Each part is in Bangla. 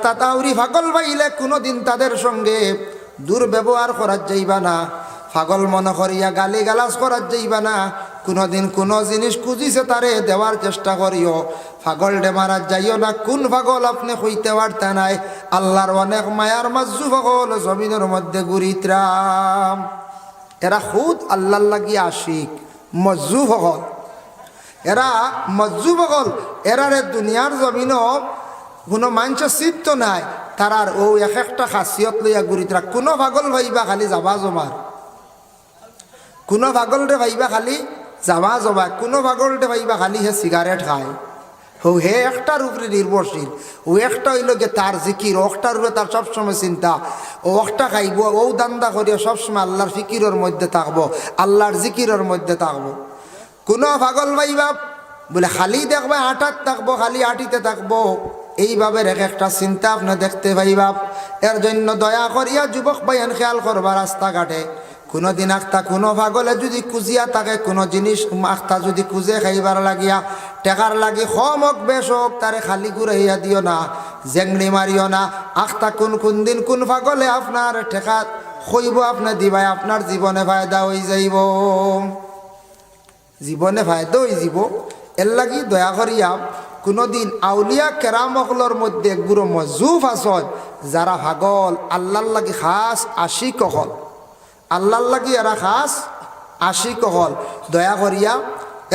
রাস্তা তাউরি পাগল পাইলে কোনোদিন তাদের সঙ্গে দুর্ব্যবহার করার যাইবা না, পাগল মনে করিয়া গালি গালাজ করার যাইবা না। কোনোদিন কোনো জিনিস খুঁজিছে তারে দেওয়ার চেষ্টা করিও, পাগল ডে মারার যাইও না। কোন পাগল আপনি হইতে পারতে নাই? আল্লাহর অনেক মায়ার মাজু পাগল জমিনের মধ্যে ঘুরিতরাম। এরা খুদ আল্লাহর লাগি আশিক, মজ্জু পাগল। এরা মজ্জু পাগল, এরারে দুনিয়ার জমিনও কোনো মানুষের চিত্ত নাই। তারার ও এক একটা খাসিয়ত লইয়া ঘুরিতরা। কোনো পাগল ভাইবা খালি যাবা জমার, কোনো পাগলরে ভাইবা খালি যাবা জমা, কোনো পাগলরে ভাইবা খালি হে সিগারেট খায়। হে একটার উপরে নির্ভরশীল। ও একটা হইল গে তার জিকির, ওটার উপরে তার সবসময় চিন্তা। ও একটা খাইব, ও দান্দা করিয়া সবসময় আল্লাহর ফিকিরের মধ্যে থাকবো, আল্লাহর জিকিরের মধ্যে থাকবো। কোনো পাগল ভাইবা বলে খালি দেখবে আটাত থাকবো, খালি আটিতে থাকবো, এইভাবে রেখে একটা চিন্তা আপনি দেখতে পাইবা। এর জন্য দয়া করিয়া যুবক ভাইয়ান খেয়াল করবা, রাস্তাঘাটে কোনোদিন আখতা কোনো পাগলে যদি কুজিয়া থাকে, কোনো জিনিস আখতা যদি কুজে খাইবার লাগিয়া টেকার লাগি কম হোক বেশ হোক, তারে খালি ঘুরাইয়া দিও না, জেংড়ি মারিও না। আখতা কোন দিন কোন পাগলে আপনার টেকা খইব আপনি দিবাই, আপনার জীবনে ফায়দা হয়ে যাইব, জীবনে ফায়দা হয়ে যাব। এর লাগি দয়া করিয়া কোনোদিন আউলিয়া কেরামকলর মধ্যে গুরু মজুফ আসন, যারা পাগল আল্লাহর লাগি খাস আশিক হল, আল্লাহর লাগি এরা খাস আশিক হল। দয়া করিয়া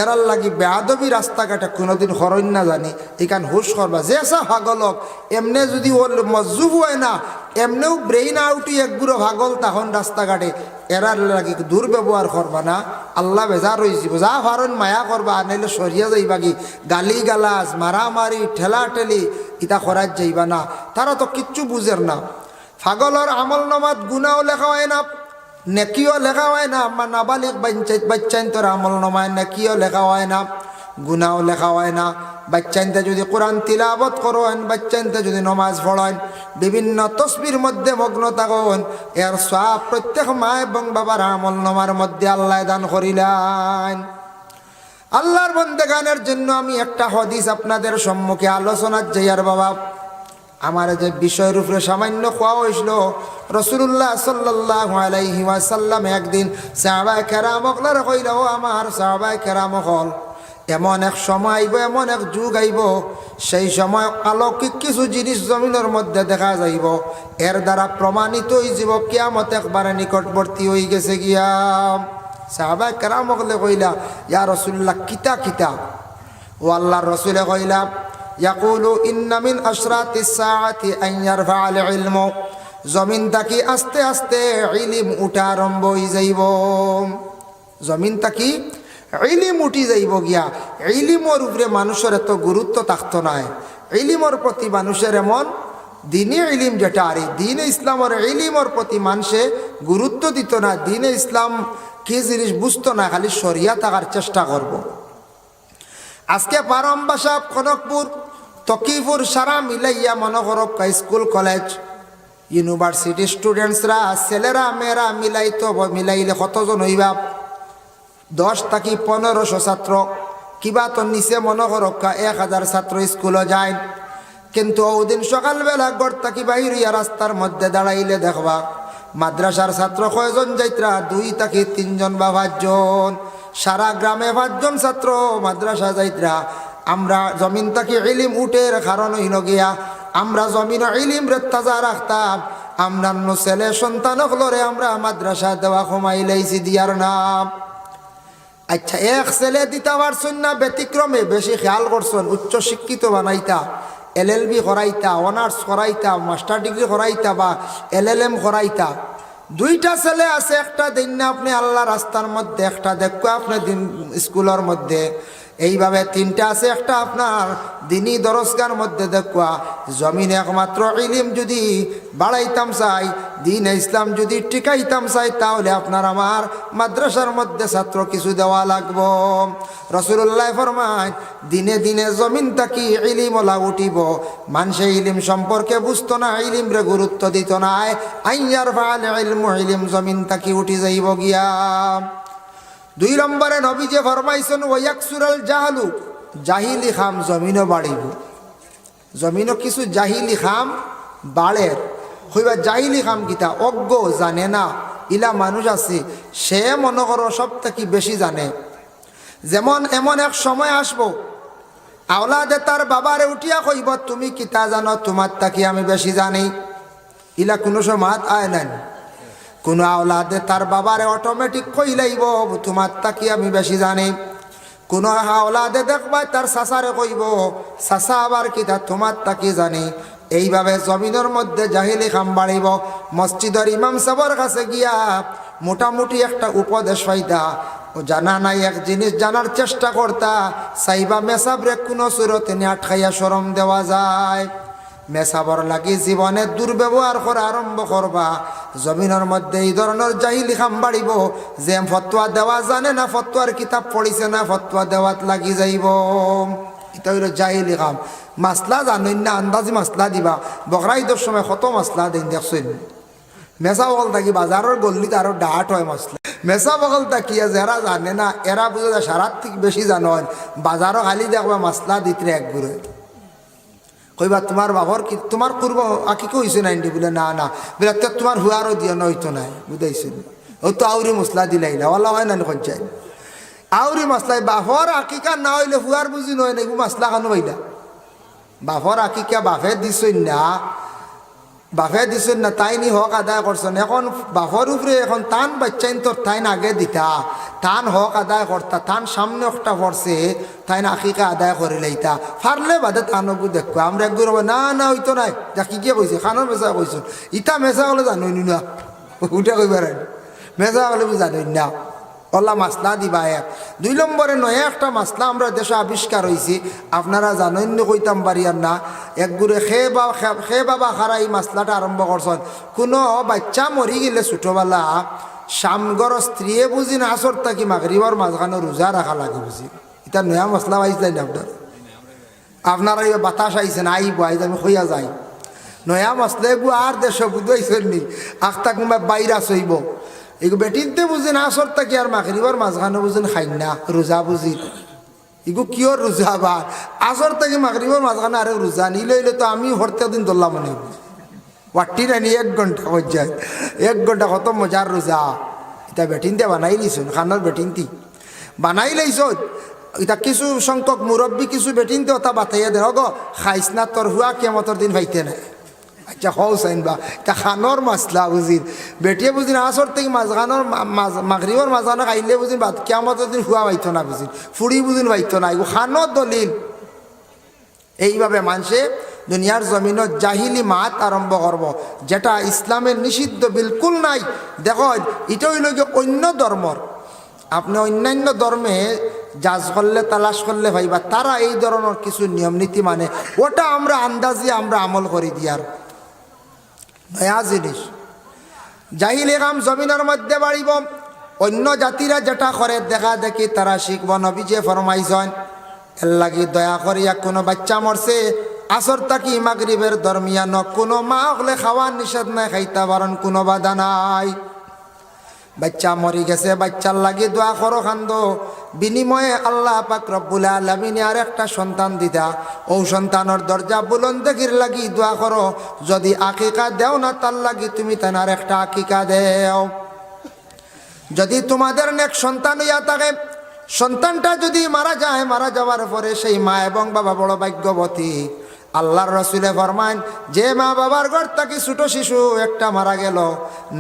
এরার লাগি বেয়াদবি রাস্তাঘাটে কোনোদিন হরণ না জানি, এখান হুশ করবা। যে আসা পাগলক এমনে যদি ওর মজুফ হয় না, এমনেও ব্রেইন আউটি একগুলো পাগল তখন রাস্তাঘাটে এরার লাগি দুর্ব্যবহার করবা না। আল্লাহ বেজার হয়ে যাব। যা পারেন মায়া করবা, নাইলে সরিয়া যাইবা কি গালি গালাজ মারামারি ঠেলা ঠেলি ইটা করার যাইবা না। তারা তো কিচ্ছু বুঝের না। পাগলর আমল নামাত গুনাও লেখা হয় না, নেকিও লেখা হয় না। আমার নাবালিক বাচ্চাইন তোর আমল নামায় নেকিও লেখা হয় না, গুনাও লেখা হয় না। বাচ্চাইনতে যদি কোরআন তিলাবত করেন, বাচ্চাইনতে যদি নমাজ পড়েন, বিভিন্ন তসবির মধ্যে মগ্ন থাকেন, এর সব প্রত্যেক মা এবং বাবার আমল নামার মধ্যে আল্লাহ দান করিলেন। আল্লাহর বন্দেগানের জন্য আমি একটা হাদিস আপনাদের সম্মুখে আলোচনার যাইয়ার বাবা। আমার যে বিষয়ের উপরে সামান্য খোয়া হয়েছিল, রাসূলুল্লাহ সাল্লাল্লাহু আলাইহি ওয়াসাল্লাম একদিন সাহাবায়ে কেরামকলার কইল, ও আমার সাহাবায়ে কেরামকল, এমন এক সময় আইব, এমন এক যুগ আইব, সেই সময় অলৌকিক কিছু জিনিস জমিনের মধ্যে দেখা যাইব, এর দ্বারা প্রমাণিত হয়ে যাব কিয়ামত একবারে নিকটবর্তী হয়ে গেছে গিয়া। সাহাবায়ে কেরামকলে কইলা, ইয়া রাসূলুল্লাহ কিতা কিতা? ও আল্লাহর রাসূলে কইলা, ইয়াকুলু ইন্না মিন আশরাতিস সাআতি আন ইয়ারফা'আল ইলমু, জমিন থাকি আস্তে আস্তে ইলম উঠা আরম্ভ হয়ে যাইব, জমিন থাকি ইলম উঠি যাইব গিয়া। ইলমের উপরে মানুষের এত গুরুত্ব থাকতো নাই, ইলমের প্রতি মানুষের এমন দিনে ইলম যেটা আর দিনে ইসলামের ইলমের প্রতি মানুষে গুরুত্ব দিত না, দিনে ইসলাম কি জিনিস বুঝতো না, খালি শরিয়া থাকার চেষ্টা করব। আজকে পারমবাসা কনকপুর তকিপুর সারা মিলাইয়া মনোহরক স্কুল কলেজ ইউনিভার্সিটি স্টুডেন্টসরা ছেলেরা মেয়েরা মিলাইলে কতজন হইবা? 10 থেকে 1500 ছাত্র, কিবা তো নিচে মনোহরক 1000 ছাত্র স্কুলে যায়। কিন্তু ওদিন সকালবেলা ঘর থেকে বাহির হইয়া রাস্তার মধ্যে দাঁড়াইলে দেখবা মাদ্রাসার ছাত্র কয়জন যাইত্রা? 2 থেকে 3 জন বা 5 জন। সারা গ্রামে 5 জন ছাত্র মাদ্রাসা যাইত্রা। আমরা জমিন থেকে ইলম উঠের কারণ হইল গিয়া আমরা জমিন ইলম রে তাজা রাখতাম। আমরা ছেলে সন্তান হলরে আমরা মাদ্রাসা দেওয়া কমাই লাইছি দিয়ার নাম। আচ্ছা, এক ছেলে দিতে পারছেন না, ব্যতিক্রমে বেশি খেয়াল করছেন, উচ্চ শিক্ষিত বানাইতা, LLB করাইতা, অনার্স করাইতা, মাস্টার ডিগ্রি করাইতা বা LLM করাইতা। 2টা ছেলে আছে, একটা দিন না আপনি আল্লাহ রাস্তার মধ্যে, একটা দেখো আপনি দিন স্কুলের মধ্যে, এইভাবে 3টা আছে, একটা আপনার দিনই দরজগার মধ্যে দেখুয়া। জমিনে একমাত্র ইলম যদি বাড়াইতাম চাই, দিন ইসলাম যদি টিকাইতাম চাই, তাহলে আপনার আমার মাদ্রাসার মধ্যে ছাত্র কিছু দেওয়া লাগবো। রাসূলুল্লাহ ফরমায়, দিনে দিনে জমিন থাকি ইলমওয়ালা উঠিব। মানুষে ইলম সম্পর্কে বুঝতো না, ইলমরে গুরুত্ব দিত না, আইয়ার ফাল ইলমু, ইলম জমিন থাকি উঠি যাইব গিয়া। 2 নম্বরে নবীজি ফরমাইছেন, ওয়াকসুরাল জাহলু, জাহিলি খাম জমিনও বাড়িব। জমিনও কিছু জাহিলি খাম বাড়ের হইবা জাহিলি কাম কিতা অজ্ঞ জানে না ইলা মানুষ আছে সে মনে করো সব থেকে বেশি জানে। যেমন এমন এক সময় আসবো আওলাদে তার বাবারে উঠিয়া কইব তুমি কিতা জানো তোমার তাকি আমি বেশি জানি। ইলা কোনো সময় আয় নাই। কোনো আওলাদে তার বাবারে অটোমেটিক কইলাইব তোমার তাকি আমি বেশি জানি। কোনো আওলাদে দেখবা তার চাচারে কইব চাচা আবার কিতা তোমার তাকি জানি। এইভাবে জমিনের মধ্যে জাহিলি খাম বাড়িব। মসজিদের ইমাম সাহেবের কাছে গিয়া মোটামুটি একটা উপদেশ পাইতা ও জানা নাই এক জিনিস জানার চেষ্টা করতা সাইবা মেসাবরে কোনো সুরতে আটকাইয়া শরম দেওয়া যায়। মেসাবর লাগি জীবনে দুর্ব্যবহার করা আরম্ভ করবা জমিনের মধ্যে এই ধরনের জাহিলি খাম বাড়িব যে ফতোয়া দেওয়া জানে না ফতোয়ার কিতাব পড়িছে না ফতোয়া দেওয়াত লাগি যাইব। এটা হইল জাহিলি খাম। মাসলা জানেন না আন্দাজি মাসলা দিবা বকরা ঈদের সময় কত মাসলা দেন দেখছেন। মেসা বকল থাকি বাজারের গল্লিতে আরো ডাট হয় মশলা। মেসা বকল থাকিয়া যারা জানে না এরা বুঝে যায় সারার থেকে বেশি জানেন বাজারও খালি দেখবা মাসলা দিতে এক ঘুরে কইবা তোমার বাবার কি তোমার করবো আঁকি কইছে না ইন্ডি বলে না না বলে তোমার হুয়ারও দিও নয়তো নাই বুঝাইছেন ও তো আউরি মশলা দিলাই না ওলা হয় না কঞ্চাই আউরি মশলাই বাফর আকিকা না হইলে হুয়ার বুঝি নয় না মশলা খানো হইলা বাফর আকিকা বাফে দিছই না বাফে দিছেন না তাই নি হক আদায় করছেন। এখন বাফর উপরে এখন টান বাচ্চাইন তোর তাইন আগে দিতা টান হক আদায় করতা টান সামনে একটা পড়ছে তাই না আকিকা আদায় করে লইতা ফারলে বাদে টানকু দেখো আমরা একগুলো না না হইতো নাই যা কি কে কইছে খানোর মেসা কইছেন ইটা মেসা হলে জানোই না উঠে কইবার মেসা হলে জানোই না ওলা মাসলা দিবা এক। 2 নম্বরে নয় একটা মাসলা আমরা দেশে আবিষ্কার হয়েছি আপনারা জানেন কইতাম পারিয়ার না একগুড়ে খে বাবা খারা এই মাসলাটা আরম্ভ করছেন। কোনো বাচ্চা মরি গেলে ছোটবেলা সামগর স্ত্রীয়ে বুঝি না আসর থাকি মাগরিবর মাঝখানে রোজা রাখা লাগে বুঝি। এটা নয়া মশলা পাইছিলেন আপনারা বাতাস আইছেন আইব আইজ আমি হইয়া যাই নয়া মশলা এগু আর দেশ বুঝাইছেন নি আখতা কোনোবা বাইরা চইব এগু বেটিনতে বুঝি না আসর থাকি আর মাগরিবর মাঝখানে বুঝেন খাইন না রোজা বুঝি এগু কিয় রোজা বা আসর থাকি মাগরিবর মাঝখানে আরে রোজা নিলে হইলে তো আমি হরতে দিন ধরলাম মনে ওয়াটি নানি 1 ঘন্টা হয়ে যায় 1 ঘন্টা কত মজার রোজা। এটা বেটিনতে বানাই লিছুন খানোর বেটিনতি বানাই লাইছ এটা কিছু সংখ্যক মুরব্বী কিছু বেটিনতে ওটা বাতাইয়া দেন গো খাইস না তোর হুয়া কেমতর দিন ভাইতে নাই। আচ্ছা হও চাইন বা এটা খানোর মাসলা বুঝিন বেটিয়ে বুঝিন আসর থেকে মাঝখানোর মাগরিবর মাঝখানো খাইলে বুঝিন বাদ কেমতর দিন হুয়া পাইতো না বুঝিন ফুড়ি বুঝিন পাইতো না এগুলো খানোর দলিল। এইভাবে মানুষে দুনিয়ার জমিনত জাহিলি মাত আরম্ভ করব যেটা ইসলামের নিষিদ্ধ বিলকুল নাই। দেখো এটা হইল যে অন্য ধর্মর আপনি অন্যান্য ধর্মে জাজ করলে তালাশ করলে ভাইবা তারা এই ধরনের কিছু নিয়ম নীতি মানে ওটা আমরা আন্দাজি আমরা আমল করি দিয়ার নয়া জিনিস। জাহিলি কাম জমিনের মধ্যে বাড়িব অন্য জাতিরা যেটা করে দেখা দেখি তারা শিখব। নবী যে ফরমাইছেন এর লাগি দয়া করিয়া কোনো বাচ্চা মরছে আসর তাকি মাগরিবের দরমিয়ান কোনো মা হলে খাওয়ার নিষেধ নাই খাইতে পারেন কোনো বাধা নাই। বাচ্চা মরি গেছে বাচ্চার লাগি দোয়া করো খান্দো বিনিময়ে আল্লাহ পাক রব্বুল আলামিন আর একটা সন্তান দিতা ও সন্তানের দরজা বুলন্দির লাগি দোয়া করো যদি আকিকা দেও না তার লাগি তুমি তার একটা আকিকা দেও। যদি তোমাদের নেক সন্তান হইয়া থাকে সন্তানটা যদি মারা যায় মারা যাওয়ার পরে সেই মা এবং বাবা বড় ভাগ্যবতী। আল্লাহর রসুলে ফরমান যে মা বাবার ঘর থেকে ছোট শিশু একটা মারা গেল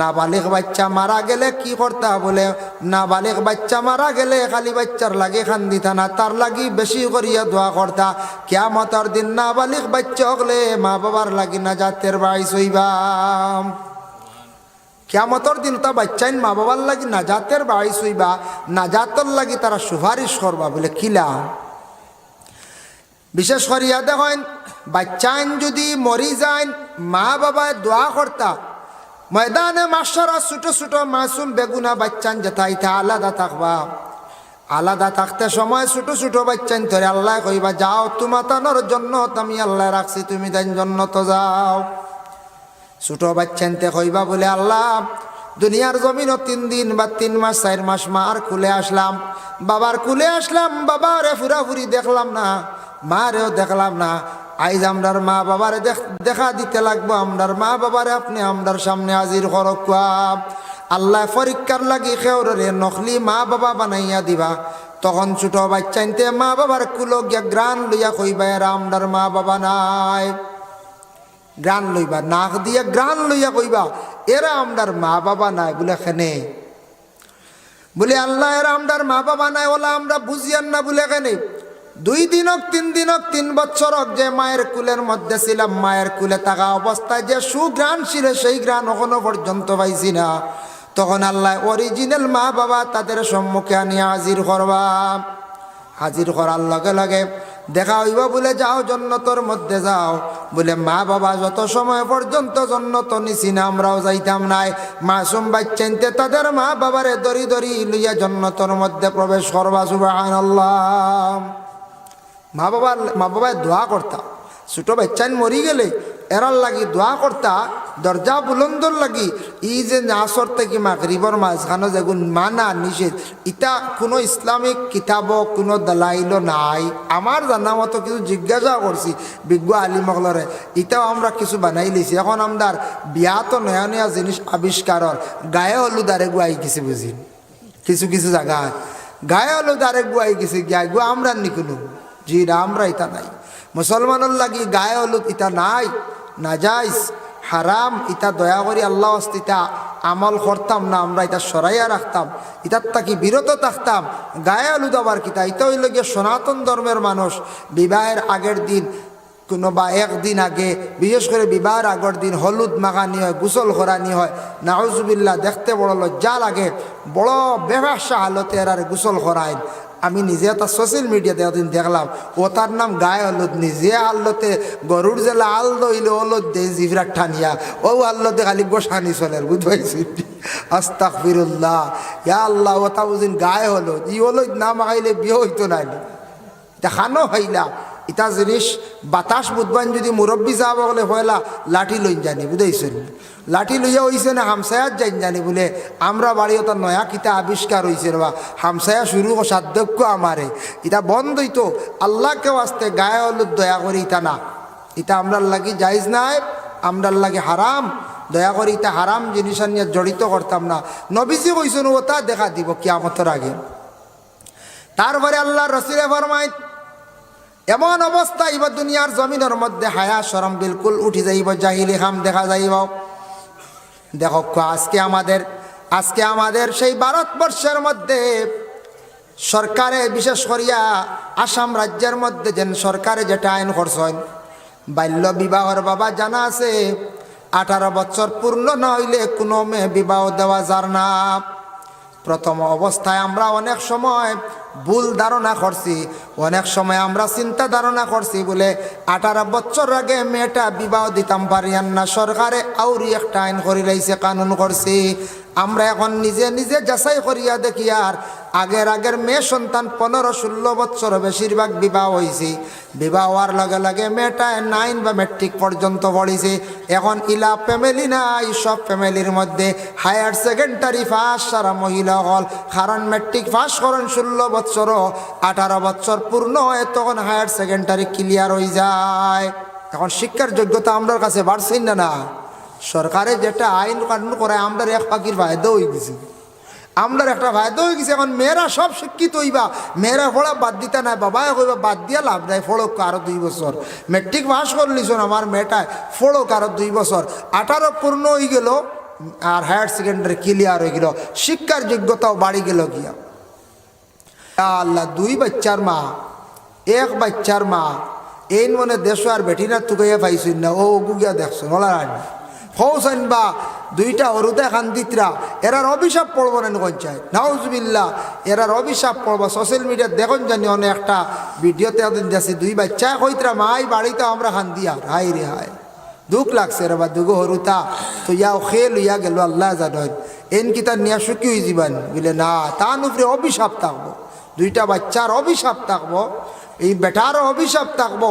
নাবালিগ বাচ্চা মারা গেলে কি করতা বলে নাবালিগ বাচ্চা মারা গেলে খালি বাচ্চার লাগে খান্দিতা না তার লাগি বেশি করিয়া দোয়া করতা কিয়ামতের দিন নাবালিগ বাচ্চা হলে মা বাবার লাগি নাজাতের বাইস হইবাম। কিয়ামতের দিন তা বাচ্চাইন মা বাবার লাগি নাজাতের বাইস হইবা নাজাতর লাগি তারা সুপারিশ করবা বলে কিলা। বিশেষ করিয়া দেখেন বাচ্চাইন যদি মরি যায় মা বাবা দোয়া করতা ময়দানে মাসারা ছোট ছোট মাসুম বেগুনা বাচ্চান যেথাইতা আলাদা থাকবা আলাদা থাকতে সময় ছোট ছোট বাচ্চান ধরে আল্লাহ কইবা যাও তোমার জন্য আমি আল্লাহ রাখছি তুমি তাই জন্য তো যাও। ছোট বাচ্চানতে কইবা বলে আল্লাহ দুনিয়ার জমিনও 3 দিন বা 3 মাস 4 মাস মার কুলে আসলাম বাবার কুলে আসলাম বাবারে ফুরাফুরি দেখলাম না মারেও দেখলাম না। আইজ আমরার মা বাবারে দেখা দিতে লাগবো। আমরার মা বাবারে আপনি আমরার সামনে হাজির করক। আল্লাহ পরীক্ষার লাগি খেউরে নকলি মা বাবা বানাইয়া দিবা। তখন ছোট বাচ্চাইতে মা বাবার কুলো গিয়া গ্রান লইয়া কইবা এরা আমরার মা বাবা নাই। গ্রান লইবা, নাক দিয়া গ্রান লইয়া কইবা এরা আমরার মা বাবা নাই। বলে কেনে? বলে আল্লাহ এরা আমরার মা বাবা নাই ওলা আমরা বুঝিয়ান না। বলে কেনে? 2 দিন হোক 3 দিন হোক 3 বছর হোক যে মায়ের কুলের মধ্যে ছিলাম, মায়ের কুলে থাকা অবস্থায় যে সুগ্রাণ ছিল সেই গ্রাণ এখনো পর্যন্ত পাইছি না। তখন আল্লাহ অরিজিনাল মা বাবা তাদের সম্মুখে আনিয়া হাজির করবা। হাজির করার লগে লগে দেখা হইবা বলে যাও জন্নতর মধ্যে যাও। বলে মা বাবা যত সময় পর্যন্ত জন্নত নিছি না আমরাও যাইতাম নাই। মাসুম বাচ্চাইতে তাদের মা বাবারে দড়ি দড়ি লইয়া জন্নতর মধ্যে প্রবেশ করবা। সুবহানাল্লাহ। মা বাবায় দোয়া করতা। ছোট বাচ্চান মরি গেলে এরার লাগি দোয়া করতা। দরজা বুলন্দর লাগি ই যে নাসর থেকে মাগরিবর মাঝখানো যেগুন মানা নিষেধ, ইটা কোনো ইসলামিক কিতাব কোনো দালাইল নাই। আমার জানা মতো কিছু জিজ্ঞাসা করছি বিজ্ঞ আলিমগলরে, ইটাও আমরা কিছু বানাই লিছি। এখন আমদার বিয়া তো নয়া নয়া জিনিস আবিষ্কারর গায়ে হলুদ আরে গুয়াই গেছে বুঝি। কিছু কিছু জায়গায় গায়ে হলুদ আরে গুয়াই গেছে গিয়া গু আমরা নি কোনো জি না, আমরা ইটা নাই। মুসলমানের লাগি গায়ে হলুদ ইটা নাই, নাজাইজ, হারাম। ইটা দয়া করি আল্লাহ ইটা আমল করতাম না, আমরা এটা সরাইয়া রাখতাম, ইটার তাকি বিরত থাকতাম। গায়ে হলুদ আবার কিতা? এটা হইল গিয়ে সনাতন ধর্মের মানুষ বিবাহের আগের দিন কোনো বা একদিন আগে, বিশেষ করে বিবাহের আগের দিন হলুদ মাখানি হয়, গোসল করানি হয়। নাউজুবিল্লাহ, দেখতে বড় লজ্জা লাগে। বড় বেবাসা হালতে এরারে গোসল করায়। আমি নিজে তার সোশ্যাল মিডিয়াতে একদিন দেখলাম, ও তার নাম গায়ে হলুদ। নিজে আল্লতে গরুর জেলা আল দইলে হলুদ দে জিভরাট ঠানিয়া ও আল্লতে খালি গোসানি চলের বুঝবাইছি। আস্তাগফিরুল্লাহ, ইয়া আল্লাহ। ও তা বুঝিন গায়ে হলুদ, ই হলুদ না মাখাইলে বিয়ে হইতো না। দেখানো হইলা ইটা জিনিস বাতাস বুধবান যদি মুরব্বী যাবো বলে হইলা লাঠি লই জানি বুঝাইছেন। লাঠি লইয়া হইছে না হামসায়াত যাই জানি। বলে আমরা বাড়িও তার নয়া কিতা আবিষ্কার হয়েছে বা হামসায়া শুরু সাধ্যক্য আমারে। এটা বন্ধ হইতো। আল্লাহকে আসতে গায়ে হলুদ দয়া করি ইটা না, ইটা আমরার লাগি জায়জ নাই, আমরার লাগে হারাম। দয়া করি ইটা হারাম জিনিস নিয়ে জড়িত করতাম না। নবীজি কইছেন ওটা দেখা দিব কিয়ামতের আগে। তারপরে আল্লাহ রসুলে ফরমায় এমন অবস্থা এবার দুনিয়ার জমিনের মধ্যে হায়া শরম বিলকুল উঠি যাইব, জাহিলি হাম দেখা যাইব। দেখো আজকে আমাদের সেই ভারতবর্ষের মধ্যে সরকারে, বিশেষ করিয়া আসাম রাজ্যের মধ্যে যেন সরকারে যেটা আইন করছেন, বাল্য বিবাহর বাবা জানা আছে 18 বছর পূর্ণ না হইলে কোনো মেয়ে বিবাহ দেওয়া যার না। প্রথম অবস্থায় আমরা অনেক সময় ভুল ধারণা করছি, অনেক সময় আমরা চিন্তা ধারণা করছি বলে 18 বছর আগে মেয়েটা বিবাহ দিতাম পারিয়ান না। সরকারে আউরি একটা আইন করি লাইছে, কানুন করছি। আমরা এখন নিজে নিজে যাচাই করিয়া দেখি আর আগের মেয়ে সন্তান 15-16 বছর বেশিরভাগ বিবাহ হয়েছে। বিবাহ হওয়ার লগে লগে মেয়েটা 9 বা ম্যাট্রিক পর্যন্ত পড়েছে। এখন ইলা ফ্যামিলি নাই, সব ফ্যামিলির মধ্যে হায়ার সেকেন্ডারি পাস সারা মহিলা হল। কারণ ম্যাট্রিক পাস করেন 16 বছর, 18 বছর পূর্ণ হয় তখন হায়ার সেকেন্ডারি ক্লিয়ার হয়ে যায়। এখন শিক্ষার যোগ্যতা আমরা কাছে বাড়ছে না। সরকারে যেটা আইন কানুন করে আমরা এক পাখির ফায়দা হয়ে গেছি, আমরা একটা ফায়দা হয়ে গেছে। এখন মেয়েরা সব শিক্ষিত হইবা, মেয়েরা পড়া বাদ দিতে নাই, বাবাই কইবা বাদ দিয়া লাভ নাই, ফড়ক আরো 2 বছর। ম্যাট্রিক পাস করলিস আমার মেয়েটায়, ফড়ক আরো 2 বছর। 18 পূর্ণ হয়ে গেল আর হায়ার সেকেন্ডারি ক্লিয়ার হয়ে গেল, শিক্ষার যোগ্যতাও বাড়ি গেল গিয়া। আল্লাহ, 2 বাচ্চার মা, 1 বাচ্চার মা, এই মনে দেশ আর বেটি না তুকাইয়া পাইছেন না। ও গুগিয়া দেখছো নলা রানি হৌসেন বা 2টা হরুদা খান্দিতরা এরার অভিশাপ পড়ব না পঞ্চায়েত। নাউজুবিল্লাহ, এরার অভিশাপ পড়ব। সোশ্যাল মিডিয়া দেখুন জানি অনেক একটা ভিডিওতে দেখছি 2 বাচ্চা কইতরা মাই বাড়িতে আমরা খান্দিয়া। হাই রে হাই, দুঃখ লাগছে রে বা। 2 হরুতা তো ইয়াও খেল ইয়া গেল আল্লাহ জানেন। এন কি তার নিয়া সুখী হয়ে যাবেন বলে না, তার উপরে অভিশাপ থাকবো। 2টা বাচ্চার অভিশাপ থাকবো, এই বেটারও অভিশাপ থাকবো।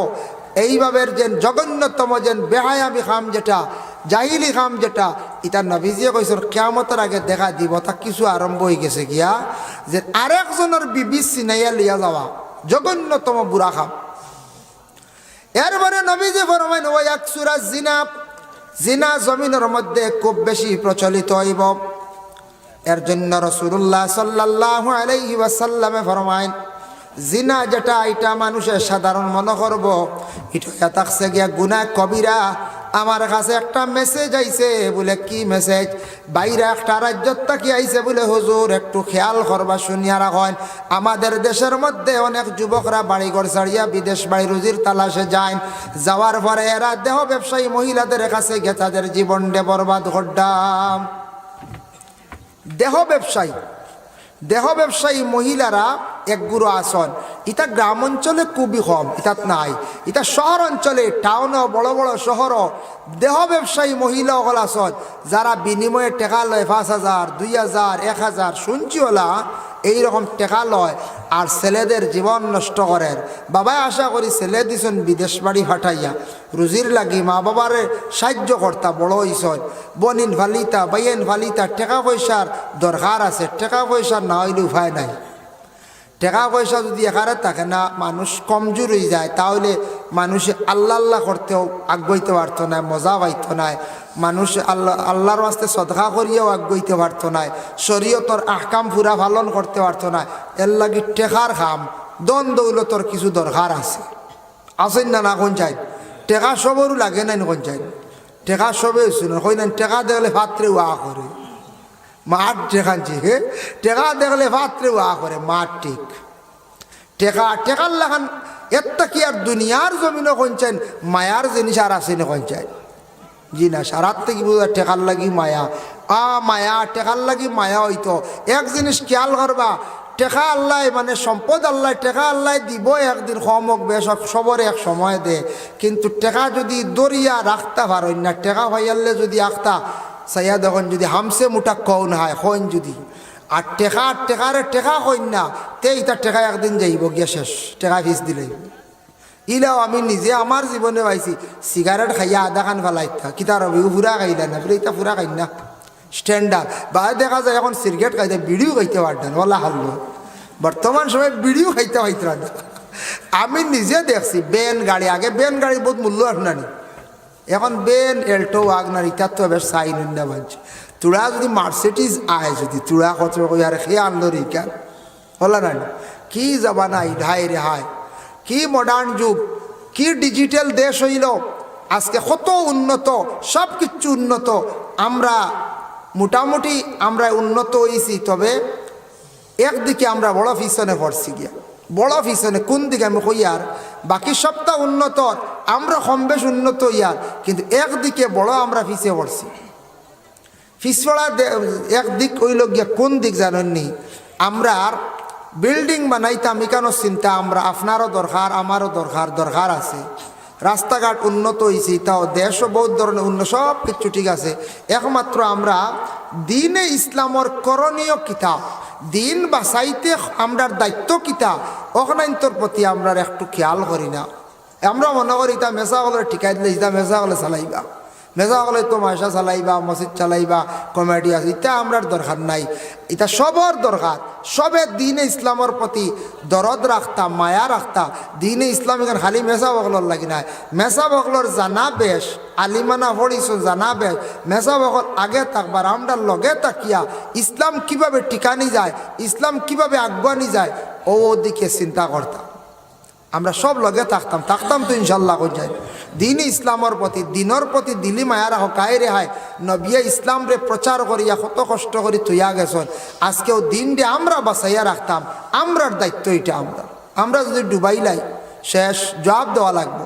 এইভাবে যে জঘন্যতম যে বেহায়ামি খাম যেটা, জাহিলি খাম যেটা, এটা নবীজিয়ে কইছেন কিয়ামতের আগে দেখা দিব। তা কিছু আরম্ভ হয়ে গেছে গিয়া যে আরেকজনের বিবি চিনাইয়া লিয়া যাওয়া, জঘন্যতম বুড়া খাম। এরপরে নবীজি ফরমাইন ওয়াকসুরা জিনা, জিনা জমিনের মধ্যে খুব বেশি প্রচলিত হইব। এর জন্য রাসূলুল্লাহ সাল্লাল্লাহু আলাইহি ওয়াসাল্লামে ফরমাইন জিনা যেটা এটা মানুষের সাধারণ মনে করব, এটা থাকছে গিয়া গুনাহ কবিরা। আমার কাছে একটা মেসেজ আইছে, বলে কি মেসেজ? বাইরে একটা রাজ্যত থাকি আইছে বলে, হুজুর একটু খেয়াল করবা, শুনিয়া রাখেন। আমাদের দেশের মধ্যে অনেক যুবকরা বাড়িঘর ছাড়িয়া বিদেশ বাড়ি রুজির তালাশে যায়। যাওয়ার পরে এরা দেহ ব্যবসায়ী মহিলাদের কাছে গিয়ে তাদের জীবনটা বরবাদ করতাম। দেহ ব্যবসায়ী মহিলারা এক গুরু আসন, এটা গ্রাম অঞ্চলে খুবই কম, ইতাত নাই। এটা শহর অঞ্চলে, টাউনও, বড় বড় শহরও দেহ ব্যবসায়ী মহিলা হল আসন, যারা বিনিময়ে টেকা লয় 5,000, 2,000, 1,000 শুনছি ওলা এইরকম টেকা লয়, আর ছেলেদের জীবন নষ্ট করেন। বাবাই আশা করি ছেলে দিছেন বিদেশ বাড়ি ফাটাইয়া রুজির লাগি, মা বাবার সাহায্য কর্তা বড় হইসন, বনিন ফালিতা বাইয়েন ফালিতা, টাকা পয়সার দরকার আছে, টাকা পয়সার না হইলে উপায় নাই। টাকা পয়সা যদি এখানে থাকে না, মানুষ কমজোর হয়ে যায়, তাহলে মানুষ আল্লাহ করতেও আগ্রহীতে পারতো না, মজা পাইতো না। মানুষ আল্লাহর বাস্তে সদকা করিয়াও আগ্রহীতে পারতো না, শরীয়তর আহকাম পুরা পালন করতে পারতো না। এর লাগি টেকার খাম, দন দৌলতর কিছু দরকার আছে, আসেন না? না কোন চাই টেকা সবরও লাগে না, কোন চাই টেকা সবে শুনে কই না, টেকা দেখলে পাত্রে ওয়া করে মাঠ টেকানছি, হে টেকা দেখলে পাত্রে ওয়া করে মাঠ। ঠিক টেকার লাগান এত কি আর দুনিয়ার জমিনও কঞ্চাইন মায়ার জিনিস আর আসেনি কঞ্চাই? জি না, সারাত থেকে বোঝা টেকার লাগি মায়া, মায়া টেকার লাগি মায়া হইতো। এক জিনিস খেয়াল করবা, টেকা আল্লাহ মানে সম্পদ আল্লাহ, টেকা আল্লাহ দিব একদিন, কমক বেশ সবরে এক সময় দে। কিন্তু টেকা যদি দরিয়া রাখতে পারেন না, টেকা ভাইয়ালে যদি আখতা সাইয়া দেখুন, যদি হামসে মুটা কৌন হয় হইন যদি, আর টেকারে টেকা হইন না, তে ইতার টেকা একদিন যাইব গিয়া শেষ, টেকা ফিস দিলে। ইলাও আমি নিজে আমার জীবনে পাইছি, সিগারেট খাইয়া আধা খান ফেলাইতা কিতার হবে, ফুরা খাইলা না, ফিরে ইতা ফুরা খাই না স্ট্যান্ডার্ড। বা দেখা যায় এখন সিগারেট খাইতে, বিড়িও খাইতে পারতেন ওলা হারলো। বর্তমান সময় বিড়িও খাইতে পারতেন। আমি নিজে দেখছি বেন গাড়ি, আগে বেন গাড়ি বহুত মূল্য আপনানি, এখন বেন এল্টো ওয়াগনার ইতার তো এবার সাইন না বানছে। তোরা যদি মার্সিডিজ আয়, যদি তোরা কত আর খেয়ে আনলো রিকার হলা না, কি যাবা নাই ঢাই রেহাই, কি মডার্ন যুগ, কি ডিজিটাল দেশ হইল আজকে, কত উন্নত, সব কিছু উন্নত। আমরা মোটামুটি আমরা উন্নত হয়েছি, তবে একদিকে আমরা বড় পিছনে পড়ছি গিয়া, বড় পিছনে। কোন দিকে আমি কই আর, বাকি সবটা উন্নত, আমরা কম বেশ উন্নত ইয়ার, কিন্তু একদিকে বড় আমরা পিছিয়ে পড়ছি। পিছপড়া একদিক হইল গিয়া কোন দিক জানেননি? আমরা বিল্ডিং বানাইতাম এখানো চিন্তা, আমরা আপনারও দরকার, আমারও দরকার আছে। রাস্তাঘাট উন্নত হয়েছি, তাও দেশও বহুত ধরনের উন্নত, সব কিছু ঠিক আছে। একমাত্র আমরা দিনে ইসলামর করণীয় কিতাব, দিন বাঁচাইতে আমরার দায়িত্ব কিতাব, অখনাইন্তর প্রতি আমরা একটু খেয়াল করি না। আমরা মনে করি তা মেসা হলে ঠিকাই দিলে, ইতা মেসা হলে চালাইবা, মেজা হলে তো মাসা চালাইবা, মসজিদ চালাইবা, কমেডি আছে, এটা আমরার দরকার নাই। এটা সবর দরকার, সবে দিনে ইসলামের প্রতি দরদ রাখতা, মায়া রাখতা। দিনে ইসলাম এখানে খালি মেসা বকলর লাগি নাই, মেসা বকলর জানা বেশ, আলিমানা পড়িস জানা বেশ, মেসা বকল আগে থাকবার, আমরা লগে তাকিয়া ইসলাম কিভাবে টিকানি যায়, ইসলাম কিভাবে আগুয়ানি যায়, ও দিকে চিন্তা করতাম। আমরা সব লগে থাকতাম তো ইনশাল্লাহ কই যাই। দিন ইসলামের প্রতি, দিনের প্রতি দিলি মায়া রাখো, কায় রেহাই নবিয়া ইসলাম রে প্রচার করিয়া কত কষ্ট করি তুইয়া গেছেন। আজকেও দিন রে আমরা বাঁচাইয়া রাখতাম, আমরার দায়িত্ব এটা। আমরা যদি ডুবাইলাই শেষ জবাব দেওয়া লাগবে।